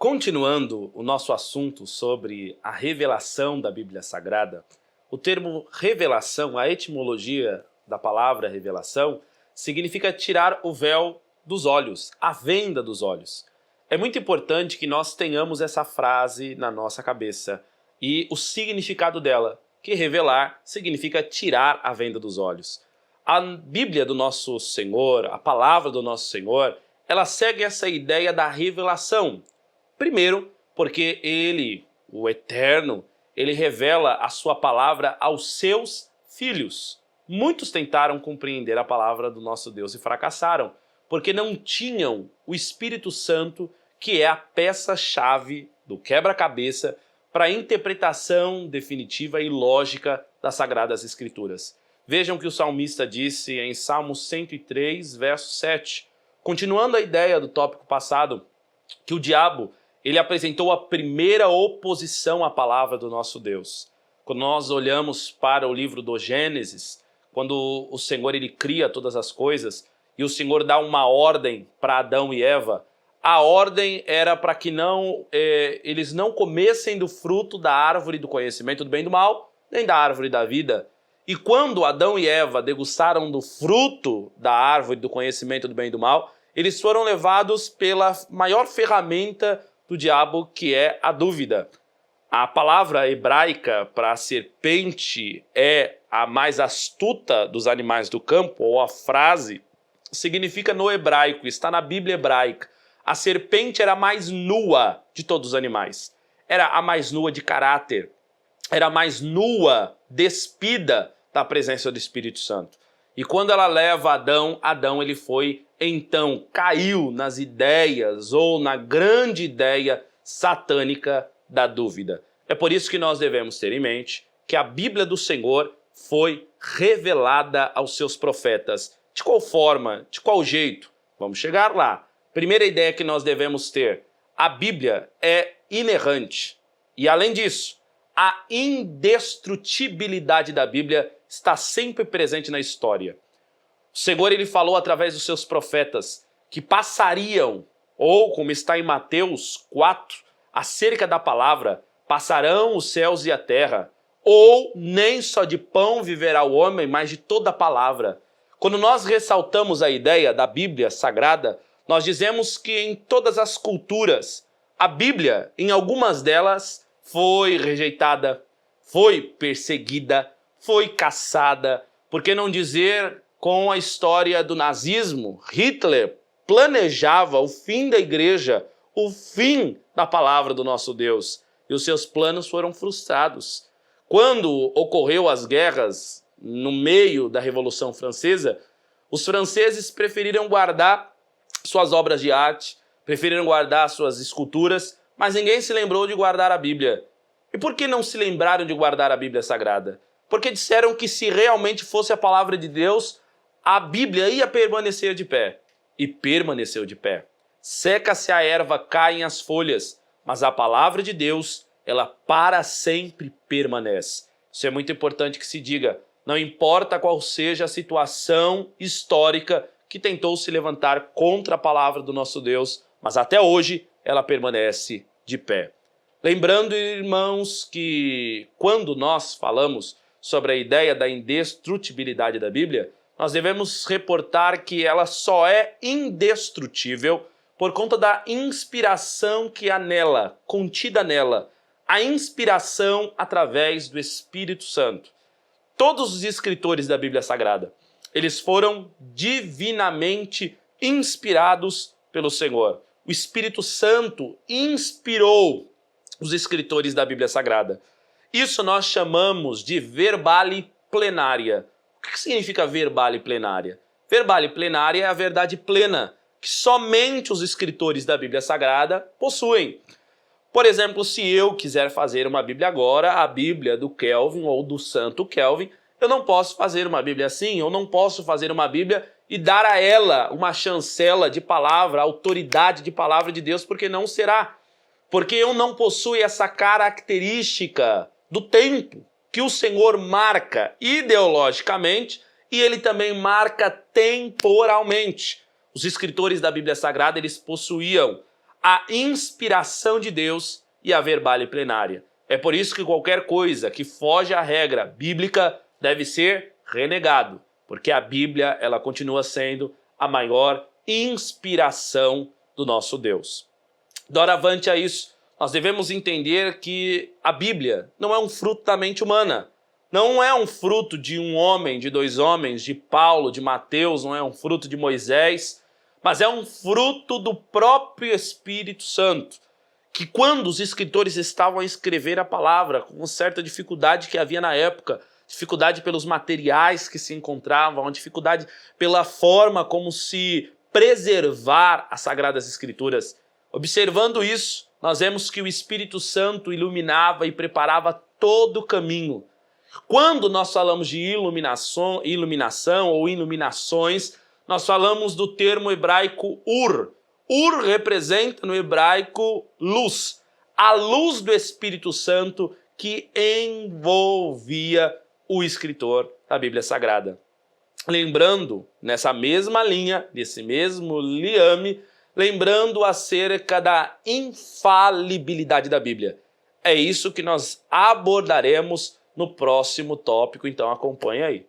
Continuando o nosso assunto sobre a revelação da Bíblia Sagrada, o termo revelação, a etimologia da palavra revelação, significa tirar o véu dos olhos, a venda dos olhos. É muito importante que nós tenhamos essa frase na nossa cabeça e o significado dela, que revelar significa tirar a venda dos olhos. A Bíblia do nosso Senhor, a palavra do nosso Senhor, ela segue essa ideia da revelação. Primeiro, porque ele, o Eterno, ele revela a sua palavra aos seus filhos. Muitos tentaram compreender a palavra do nosso Deus e fracassaram, porque não tinham o Espírito Santo, que é a peça-chave do quebra-cabeça para a interpretação definitiva e lógica das Sagradas Escrituras. Vejam que o salmista disse em Salmo 103, verso 7, continuando a ideia do tópico passado, que o diabo ele apresentou a primeira oposição à palavra do nosso Deus. Quando nós olhamos para o livro do Gênesis, quando o Senhor ele cria todas as coisas e o Senhor dá uma ordem para Adão e Eva, a ordem era para que eles não comessem do fruto da árvore do conhecimento do bem e do mal, nem da árvore da vida. E quando Adão e Eva degustaram do fruto da árvore do conhecimento do bem e do mal, eles foram levados pela maior ferramenta do diabo, que é a dúvida. A palavra hebraica para serpente é a mais astuta dos animais do campo, ou a frase, significa no hebraico, está na Bíblia hebraica. A serpente era a mais nua de todos os animais. Era a mais nua de caráter. Era a mais nua, despida da presença do Espírito Santo. E quando ela leva Adão ele foi, então, caiu nas ideias ou na grande ideia satânica da dúvida. É por isso que nós devemos ter em mente que a Bíblia do Senhor foi revelada aos seus profetas. De qual forma? De qual jeito? Vamos chegar lá. Primeira ideia que nós devemos ter, a Bíblia é inerrante. E além disso, a indestrutibilidade da Bíblia está sempre presente na história. O Senhor ele falou através dos seus profetas que passariam, ou como está em Mateus 4, acerca da palavra, passarão os céus e a terra, ou nem só de pão viverá o homem, mas de toda a palavra. Quando nós ressaltamos a ideia da Bíblia Sagrada, nós dizemos que em todas as culturas, a Bíblia, em algumas delas, foi rejeitada, foi perseguida, foi caçada, por que não dizer com a história do nazismo? Hitler planejava o fim da igreja, o fim da palavra do nosso Deus, e os seus planos foram frustrados. Quando ocorreu as guerras no meio da Revolução Francesa, os franceses preferiram guardar suas obras de arte, preferiram guardar suas esculturas, mas ninguém se lembrou de guardar a Bíblia. E por que não se lembraram de guardar a Bíblia Sagrada? Porque disseram que se realmente fosse a palavra de Deus, a Bíblia ia permanecer de pé. E permaneceu de pé. Seca-se a erva, caem as folhas, mas a palavra de Deus, ela para sempre permanece. Isso é muito importante que se diga. Não importa qual seja a situação histórica que tentou se levantar contra a palavra do nosso Deus, mas até hoje ela permanece de pé. Lembrando, irmãos, que quando nós falamos sobre a ideia da indestrutibilidade da Bíblia, nós devemos reportar que ela só é indestrutível por conta da inspiração que há nela, contida nela, a inspiração através do Espírito Santo. Todos os escritores da Bíblia Sagrada, eles foram divinamente inspirados pelo Senhor. O Espírito Santo inspirou os escritores da Bíblia Sagrada. Isso nós chamamos de verbale plenária. O que significa verbale plenária? Verbale plenária é a verdade plena, que somente os escritores da Bíblia Sagrada possuem. Por exemplo, se eu quiser fazer uma Bíblia agora, a Bíblia do Kelvin ou do Santo Kelvin, eu não posso fazer uma Bíblia assim, eu não posso fazer uma Bíblia e dar a ela uma chancela de palavra, autoridade de palavra de Deus, porque não será. Porque eu não possuo essa característica do tempo que o Senhor marca ideologicamente e ele também marca temporalmente. Os escritores da Bíblia Sagrada, eles possuíam a inspiração de Deus e a verbale plenária. É por isso que qualquer coisa que foge à regra bíblica deve ser renegado, porque a Bíblia ela continua sendo a maior inspiração do nosso Deus. Doravante a isso, nós devemos entender que a Bíblia não é um fruto da mente humana, não é um fruto de um homem, de dois homens, de Paulo, de Mateus, não é um fruto de Moisés, mas é um fruto do próprio Espírito Santo, que quando os escritores estavam a escrever a palavra, com certa dificuldade que havia na época, dificuldade pelos materiais que se encontravam, dificuldade pela forma como se preservar as Sagradas Escrituras. Observando isso, nós vemos que o Espírito Santo iluminava e preparava todo o caminho. Quando nós falamos de iluminação ou iluminações, nós falamos do termo hebraico ur. Ur representa no hebraico luz, a luz do Espírito Santo que envolvia o escritor da Bíblia Sagrada. Lembrando, nessa mesma linha, nesse mesmo liame, lembrando acerca da infalibilidade da Bíblia. É isso que nós abordaremos no próximo tópico, então acompanhe aí.